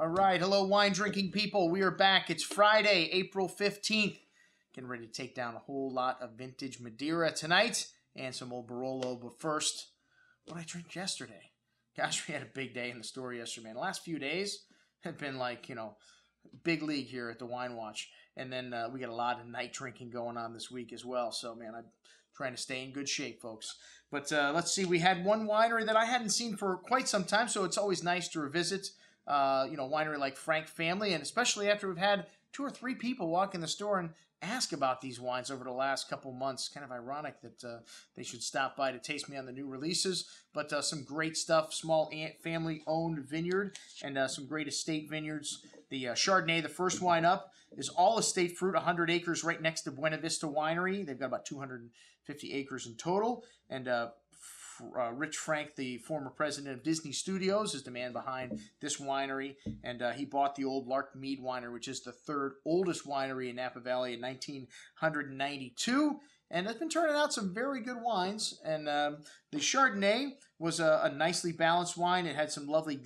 right, hello wine drinking people. We are back. It's Friday, April 15th. Getting ready to take down a whole lot of vintage Madeira tonight and some old Barolo. But first, what did I drink yesterday? Gosh, we had a big day in the store yesterday, man. The last few days have been like, big league here at the Wine Watch. And then we got a lot of night drinking going on this week as well. So, man, I'm trying to stay in good shape, folks. But let's see. We had one winery that I hadn't seen for quite some time, so it's always nice to revisit, winery like Frank Family, and especially after we've had 2 or 3 people walk in the store and ask about these wines over the last couple months. Kind of ironic that they should stop by to taste me on the new releases, but some great stuff. Small family-owned vineyard and some great estate vineyards. The Chardonnay, the first wine up, is all estate fruit, 100 acres right next to Buena Vista Winery. They've got about 250 acres in total, and Rich Frank, the former president of Disney Studios, is the man behind this winery, and he bought the old Lark Mead Winery, which is the 3rd oldest winery in Napa Valley, in 1992, and it's been turning out some very good wines. And the Chardonnay was a nicely balanced wine. It had some lovely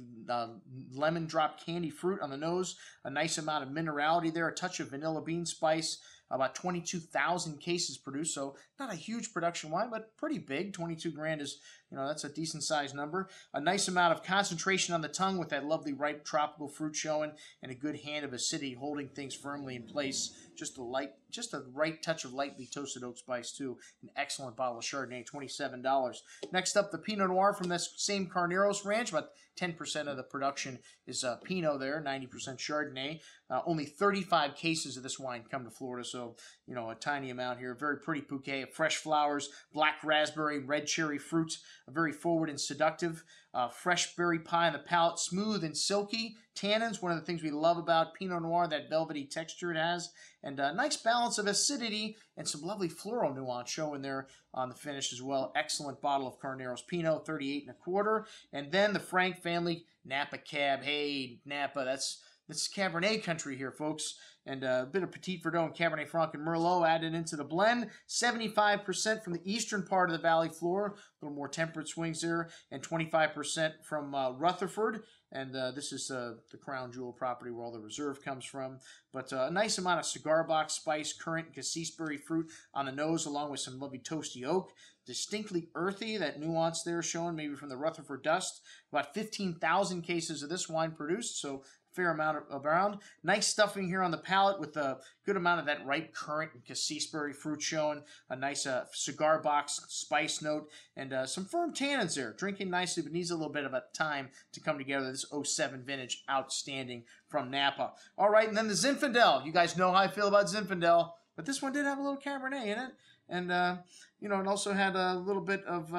lemon drop candy fruit on the nose, a nice amount of minerality there, a touch of vanilla bean spice. About 22,000 cases produced, so not a huge production wine, but pretty big. 22 grand is, that's a decent sized number. A nice amount of concentration on the tongue with that lovely ripe tropical fruit showing, and a good hand of acidity holding things firmly in place. Just a right touch of lightly toasted oak spice too. An excellent bottle of Chardonnay, $27. Next up, the Pinot Noir from this same Carneros ranch. About 10% of the production is Pinot there, 90% Chardonnay. Only 35 cases of this wine come to Florida, so, a tiny amount here. Very pretty bouquet of fresh flowers, black raspberry, red cherry fruits, very forward and seductive. Fresh berry pie on the palate, smooth and silky. Tannins, one of the things we love about Pinot Noir, that velvety texture it has. And a nice balance of acidity and some lovely floral nuance showing there on the finish as well. Excellent bottle of Carneros Pinot, 38 1/4. And then the Frank Family Napa Cab. Hey, Napa, that's Cabernet country here, folks. And a bit of Petit Verdot, Cabernet Franc, and Merlot added into the blend. 75% from the eastern part of the valley floor, a little more temperate swings there, and 25% from Rutherford. And this is the crown jewel property where all the reserve comes from. But a nice amount of cigar box spice, currant, and cassis-berry fruit on the nose, along with some lovely toasty oak. Distinctly earthy, that nuance there showing maybe from the Rutherford dust. About 15,000 cases of this wine produced, so fair amount around. Nice stuffing here on the palate with a good amount of that ripe currant and cassis-berry fruit showing. A nice cigar box spice note and some firm tannins there. Drinking nicely, but needs a little bit of a time to come together. This 07 vintage, outstanding from Napa. All right, and then the Zinfandel. You guys know how I feel about Zinfandel, but this one did have a little Cabernet in it. And, it also had a little bit of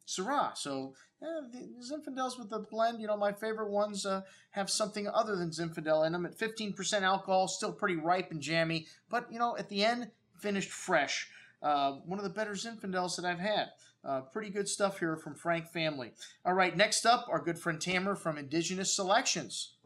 Syrah. So, the Zinfandels with the blend, my favorite ones have something other than Zinfandel in them. At 15% alcohol, still pretty ripe and jammy. But, at the end, finished fresh. One of the better Zinfandels that I've had. Pretty good stuff here from Frank Family. All right, next up, our good friend Tamer from Indigenous Selections.